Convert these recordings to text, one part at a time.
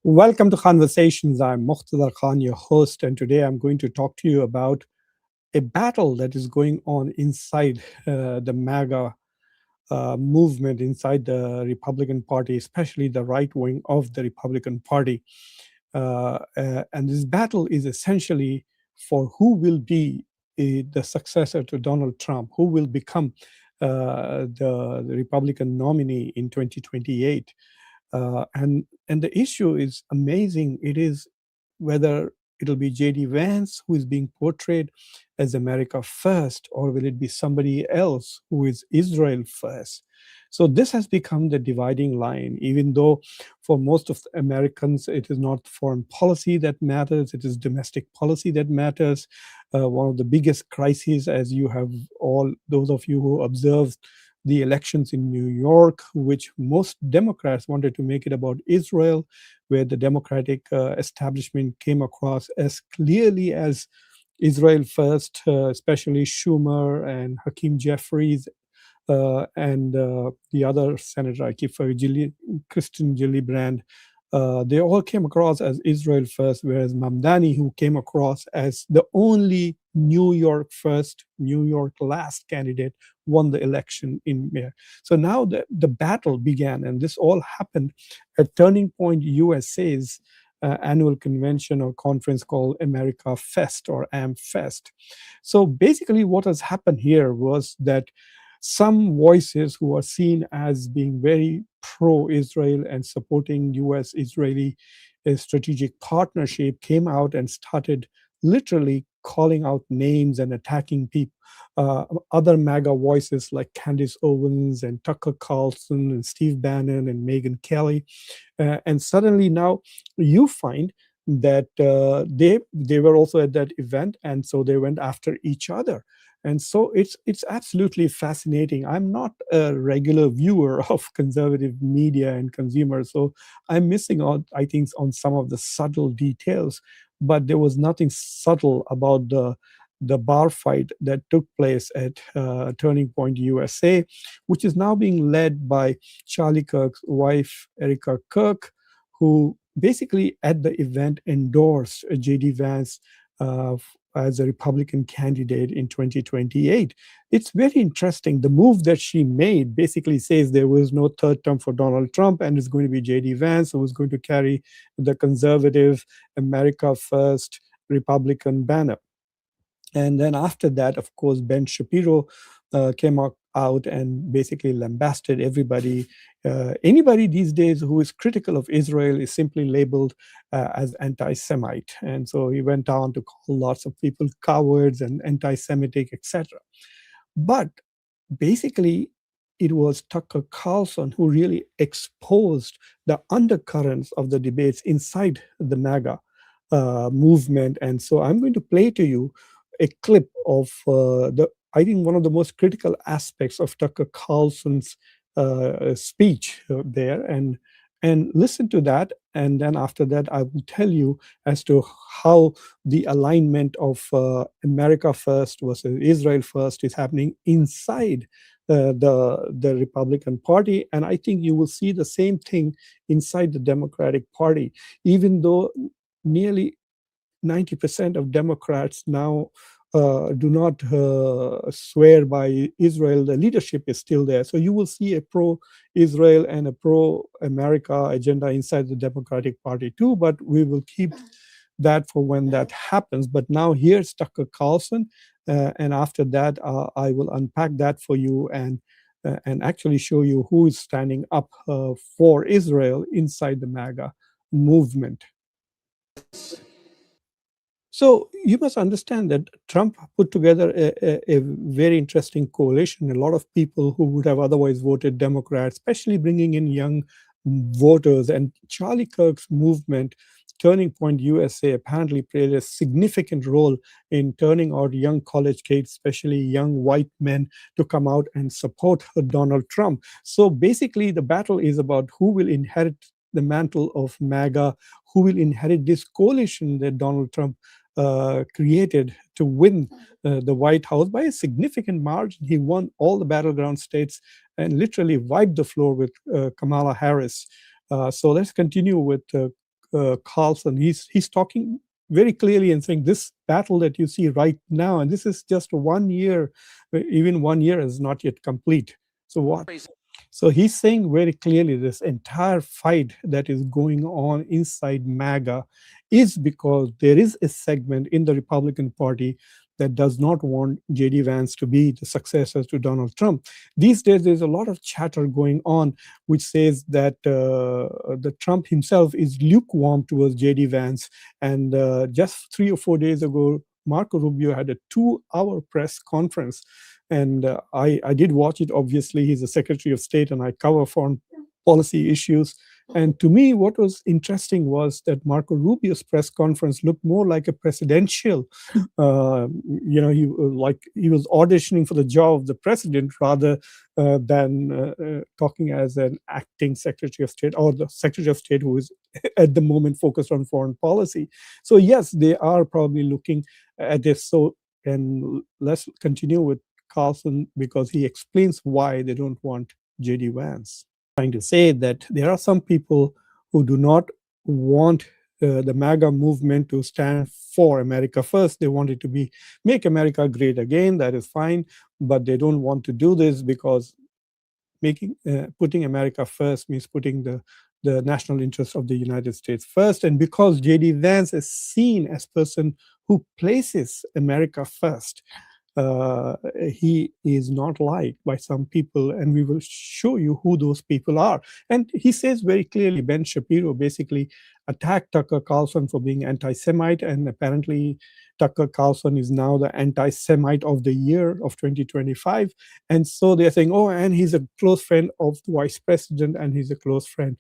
Welcome to Conversations. I'm Muqtadar Khan, your host, and today I'm going to talk to you about a battle that is going on inside the MAGA movement, inside the Republican Party, especially the right wing of the Republican Party. And this battle is essentially for who will be the successor to Donald Trump, who will become the Republican nominee in 2028. And the issue is amazing. It is whether it'll be J.D. Vance who is being portrayed as America first, or will it be somebody else who is Israel first? So this has become the dividing line, even though for most of the Americans, it is not foreign policy that matters, it is domestic policy that matters. One of the biggest crises, as you have all, those of you who observed the elections in New York, which most Democrats wanted to make it about Israel, where the Democratic establishment came across as clearly as Israel first, especially Schumer and Hakeem Jeffries and the other senator, I keep forgetting, Kristen Gillibrand. They all came across as Israel first, whereas Mamdani, who came across as the only New York first, New York last candidate, won the election in mayor. So now the battle began, and this all happened at Turning Point USA's annual convention or conference called America Fest or AmFest. So basically, what has happened here was that some voices who are seen as being very pro-Israel and supporting U.S.-Israeli strategic partnership came out and started literally calling out names and attacking people. Other MAGA voices like Candace Owens and Tucker Carlson and Steve Bannon and Megyn Kelly. And suddenly now you find that they were also at that event, and so they went after each other. And so it's absolutely fascinating. I'm not a regular viewer of conservative media and consumers, so I'm missing out, I think, on some of the subtle details. But there was nothing subtle about the bar fight that took place at Turning Point USA, which is now being led by Charlie Kirk's wife, Erica Kirk, who basically at the event endorsed J.D. Vance as a Republican candidate in 2028. It's very interesting. The move that she made basically says there was no third term for Donald Trump, and it's going to be J.D. Vance who is going to carry the conservative America First Republican banner. And then after that, of course, Ben Shapiro came out and basically lambasted everybody. Anybody these days who is critical of Israel is simply labeled as anti-Semite. And so he went on to call lots of people cowards and anti-Semitic, etc. But basically, it was Tucker Carlson who really exposed the undercurrents of the debates inside the MAGA movement. And so I'm going to play to you a clip of I think one of the most critical aspects of Tucker Carlson's speech there, and listen to that. And then after that, I will tell you as to how the alignment of America first versus Israel first is happening inside the Republican Party. And I think you will see the same thing inside the Democratic Party, even though nearly 90% of Democrats now do not swear by Israel. The leadership is still there. So you will see a pro-Israel and a pro-America agenda inside the Democratic Party too, but we will keep that for when that happens. But now here's Tucker Carlson, and after that, I will unpack that for you and actually show you who is standing up for Israel inside the MAGA movement. So you must understand that Trump put together a very interesting coalition. A lot of people who would have otherwise voted Democrat, especially bringing in young voters. And Charlie Kirk's movement, Turning Point USA, apparently played a significant role in turning out young college kids, especially young white men, to come out and support Donald Trump. So basically, the battle is about who will inherit the mantle of MAGA, who will inherit this coalition that Donald Trump created to win the White House by a significant margin. He won all the battleground states and literally wiped the floor with Kamala Harris. So let's continue with Carlson, he's talking very clearly and saying this battle that you see right now, and this is just 1 year, even 1 year is not yet complete. So what? So he's saying very clearly this entire fight that is going on inside MAGA is because there is a segment in the Republican Party that does not want J.D. Vance to be the successor to Donald Trump. These days, there's a lot of chatter going on which says that the Trump himself is lukewarm towards J.D. Vance. And just 3 or 4 days ago, Marco Rubio had a 2-hour press conference. And I did watch it. Obviously, he's the Secretary of State, and I cover foreign policy issues. And to me, what was interesting was that Marco Rubio's press conference looked more like a presidential. He was auditioning for the job of the president rather than talking as an acting Secretary of State or the Secretary of State who is at the moment focused on foreign policy. So yes, they are probably looking at this. So, and let's continue with Carlson because he explains why they don't want J.D. Vance. Trying to say that there are some people who do not want the MAGA movement to stand for America first. They want it to be make America great again. That is fine, but they don't want to do this because putting America first means putting the national interest of the United States first. And because J.D. Vance is seen as person who places America first, he is not liked by some people, and we will show you who those people are. And he says very clearly, Ben Shapiro basically attacked Tucker Carlson for being anti-Semite, and apparently Tucker Carlson is now the anti-Semite of the year of 2025. And so they're saying, oh, and he's a close friend of the vice president, and he's a close friend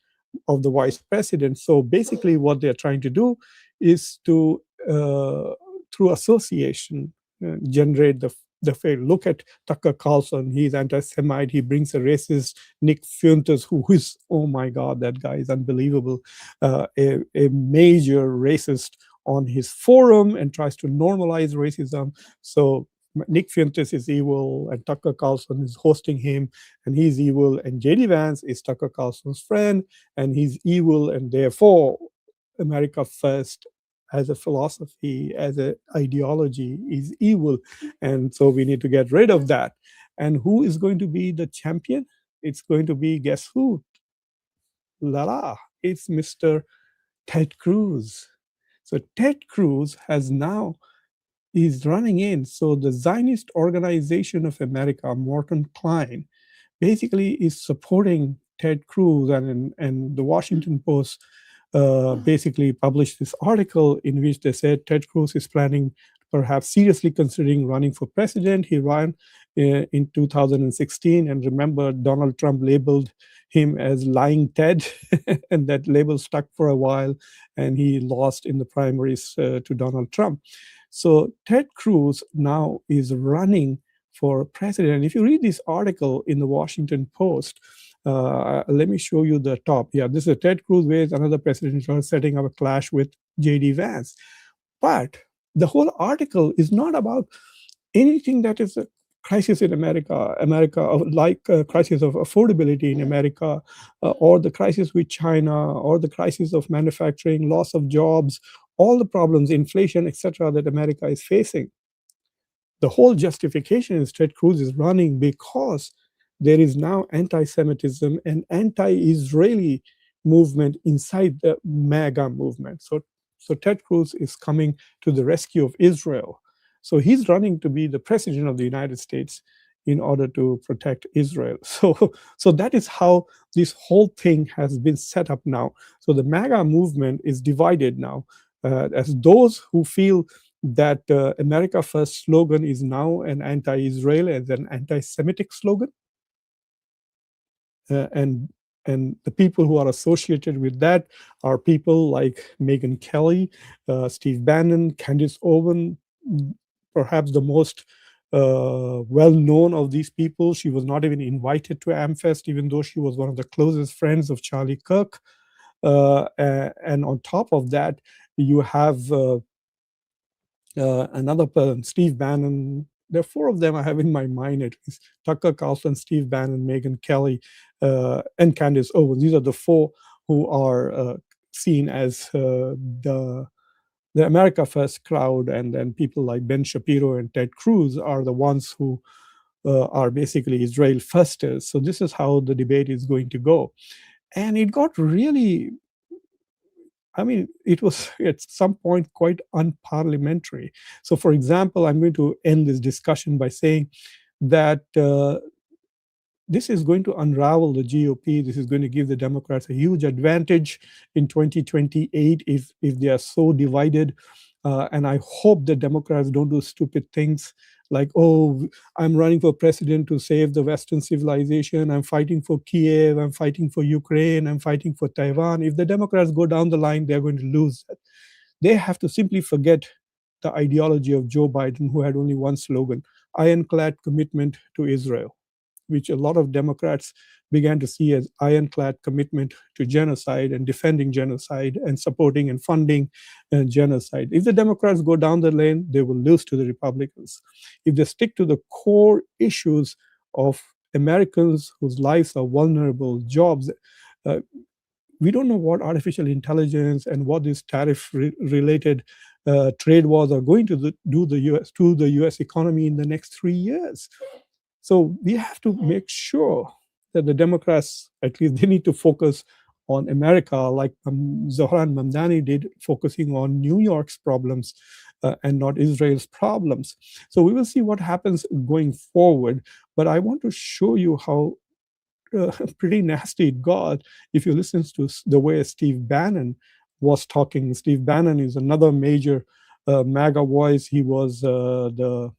of the vice president. So basically what they're trying to do is to, through association, generate the fail. Look at Tucker Carlson. He's anti-Semite. He brings a racist Nick Fuentes, who is, oh my God, that guy is unbelievable, a major racist on his forum and tries to normalize racism. So Nick Fuentes is evil, and Tucker Carlson is hosting him, and he's evil. And J.D. Vance is Tucker Carlson's friend, and he's evil, and therefore America first as a philosophy, as an ideology, is evil. And so we need to get rid of that. And who is going to be the champion? It's going to be, guess who? It's Mr. Ted Cruz. So Ted Cruz is running in. So the Zionist Organization of America, Morton Klein, basically is supporting Ted Cruz, and the Washington Post basically published this article in which they said Ted Cruz is planning, perhaps seriously considering running for president. He ran in 2016, and remember, Donald Trump labeled him as Lying Ted, and that label stuck for a while, and he lost in the primaries to Donald Trump. So Ted Cruz now is running for president. If you read this article in the Washington Post, let me show you the top. Yeah, this is Ted Cruz ways another presidential setting up a clash with J.D. Vance. But the whole article is not about anything that is a crisis in America, like a crisis of affordability in America, or the crisis with China, or the crisis of manufacturing, loss of jobs, all the problems, inflation, etc., that America is facing. The whole justification is Ted Cruz is running because there is now anti-Semitism and anti-Israeli movement inside the MAGA movement. So Ted Cruz is coming to the rescue of Israel. So he's running to be the president of the United States in order to protect Israel. So that is how this whole thing has been set up now. So the MAGA movement is divided now, as those who feel that America First slogan is now an anti-Israel and an anti-Semitic slogan. And the people who are associated with that are people like Megyn Kelly, Steve Bannon, Candace Owen, perhaps the most well-known of these people. She was not even invited to AmFest, even though she was one of the closest friends of Charlie Kirk. And on top of that, you have another person, Steve Bannon. There are 4 of them I have in my mind at least: Tucker Carlson, Steve Bannon, Megyn Kelly, and Candace Owens. These are the 4 who are seen as the America First crowd, and then people like Ben Shapiro and Ted Cruz are the ones who are basically Israel firsters. So this is how the debate is going to go. And it got really, I mean, it was at some point quite unparliamentary. So, for example, I'm going to end this discussion by saying that this is going to unravel the GOP. This is going to give the Democrats a huge advantage in 2028 if they are so divided. And I hope the Democrats don't do stupid things like, oh, I'm running for president to save the Western civilization. I'm fighting for Kiev. I'm fighting for Ukraine. I'm fighting for Taiwan. If the Democrats go down the line, they're going to lose. They have to simply forget the ideology of Joe Biden, who had only one slogan: ironclad commitment to Israel, which a lot of Democrats began to see as ironclad commitment to genocide and defending genocide and supporting and funding genocide. If the Democrats go down the lane, they will lose to the Republicans. If they stick to the core issues of Americans whose lives are vulnerable, jobs, we don't know what artificial intelligence and what these tariff-related trade wars are going to do to the US economy in the next 3 years. So we have to make sure that the Democrats, at least they need to focus on America, like Zohran Mamdani did, focusing on New York's problems and not Israel's problems. So we will see what happens going forward. But I want to show you how pretty nasty it got if you listen to the way Steve Bannon was talking. Steve Bannon is another major MAGA voice. He was the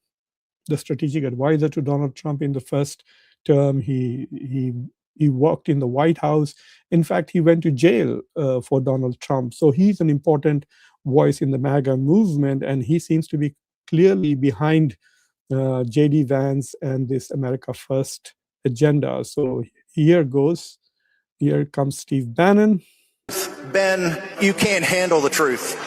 strategic advisor to Donald Trump in the first term. He worked in the White House. In fact, he went to jail for Donald Trump. So he's an important voice in the MAGA movement, and he seems to be clearly behind J.D. Vance and this America First agenda. So here goes. Here comes Steve Bannon. Ben, you can't handle the truth.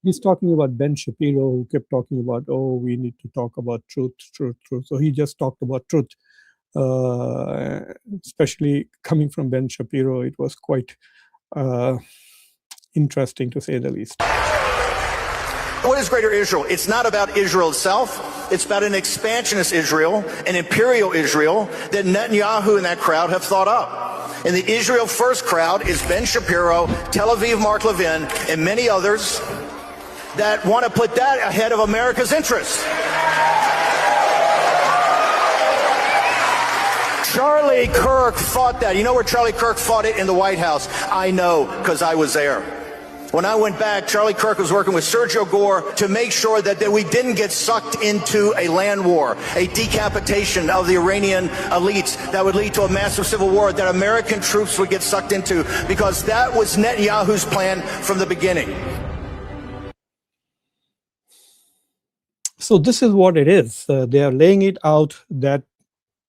He's talking about Ben Shapiro, who kept talking about, oh, we need to talk about truth. So he just talked about truth, especially coming from Ben Shapiro. It was quite interesting, to say the least. What is Greater Israel? It's not about Israel itself. It's about an expansionist Israel, an imperial Israel that Netanyahu and that crowd have thought up. And the Israel First crowd is Ben Shapiro, Tel Aviv Mark Levin, and many others that want to put that ahead of America's interests. Charlie Kirk fought that. You know where Charlie Kirk fought it? In the White House. I know, because I was there. When I went back, Charlie Kirk was working with Sergio Gore to make sure that we didn't get sucked into a land war, a decapitation of the Iranian elites that would lead to a massive civil war that American troops would get sucked into, because that was Netanyahu's plan from the beginning. So this is what it is. They are laying it out that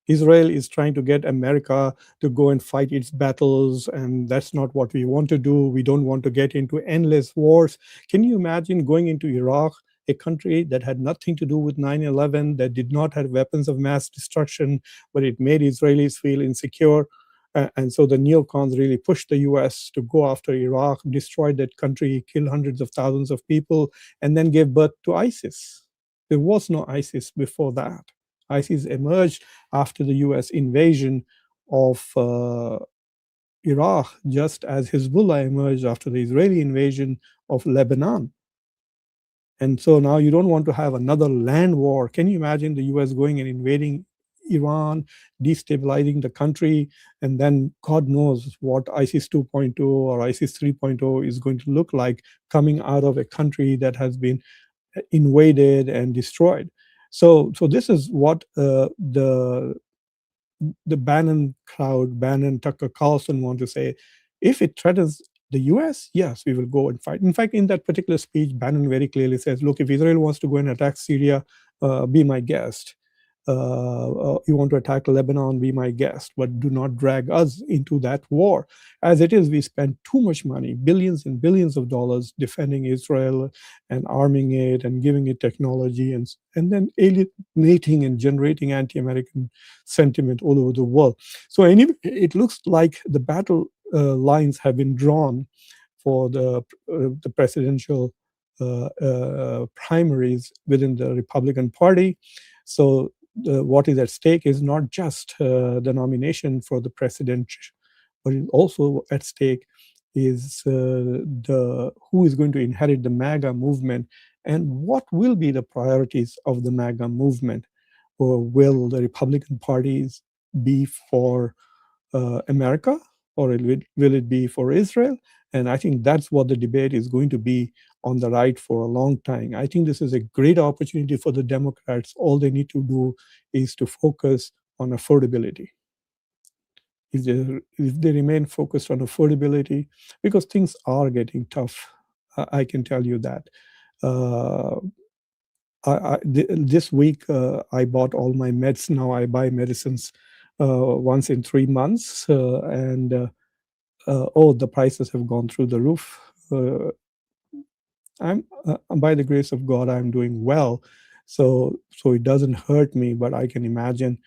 Israel is trying to get America to go and fight its battles, and that's not what we want to do. We don't want to get into endless wars. Can you imagine going into Iraq, a country that had nothing to do with 9/11, that did not have weapons of mass destruction, but it made Israelis feel insecure? And so the neocons really pushed the US to go after Iraq, destroy that country, kill hundreds of thousands of people, and then gave birth to ISIS. There was no ISIS before that. ISIS emerged after the US invasion of Iraq, just as Hezbollah emerged after the Israeli invasion of Lebanon. And so now you don't want to have another land war. Can you imagine the US going and invading Iran, destabilizing the country, and then God knows what ISIS 2.0 or ISIS 3.0 is going to look like coming out of a country that has been invaded and destroyed. So this is what the Bannon crowd, Bannon, Tucker Carlson want to say. If it threatens the US, yes, we will go and fight. In fact, in that particular speech, Bannon very clearly says, look, if Israel wants to go and attack Syria, be my guest. You want to attack Lebanon, be my guest, but do not drag us into that war. As it is, we spend too much money, billions and billions of dollars, defending Israel and arming it and giving it technology, and then alienating and generating anti-American sentiment all over the world. So anyway, it looks like the battle lines have been drawn for the presidential primaries within the Republican Party. So what is at stake is not just the nomination for the president, but also at stake is who is going to inherit the MAGA movement, and what will be the priorities of the MAGA movement. Or will the Republican parties be for America, or will it be for Israel? And I think that's what the debate is going to be on the right for a long time. I think this is a great opportunity for the Democrats. All they need to do is to focus on affordability. If they remain focused on affordability, because things are getting tough, I can tell you that. This week, I bought all my meds. Now I buy medicines once in 3 months, and the prices have gone through the roof. I'm by the grace of God, I'm doing well, so it doesn't hurt me. But I can imagine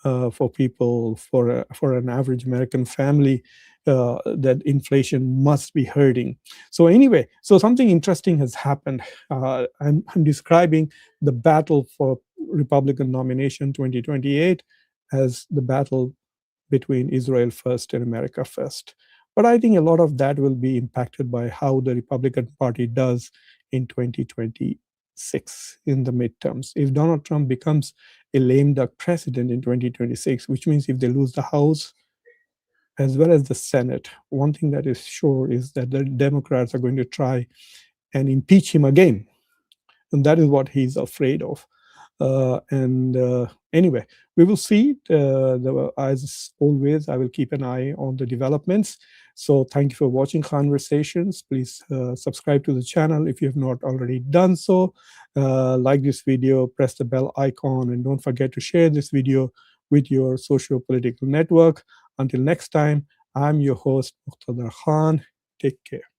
for people, for an average American family, that inflation must be hurting. So anyway, so something interesting has happened. I'm describing the battle for Republican nomination 2028 as the battle between Israel first and America first. But I think a lot of that will be impacted by how the Republican Party does in 2026 in the midterms. If Donald Trump becomes a lame duck president in 2026, which means if they lose the House as well as the Senate, one thing that is sure is that the Democrats are going to try and impeach him again. And that is what he's afraid of. Anyway, we will see. As always, I will keep an eye on the developments. So thank you for watching Conversations. Please subscribe to the channel if you have not already done so. Like this video, press the bell icon, and don't forget to share this video with your socio-political network. Until next time, I'm your host, Muqtada Khan. Take care.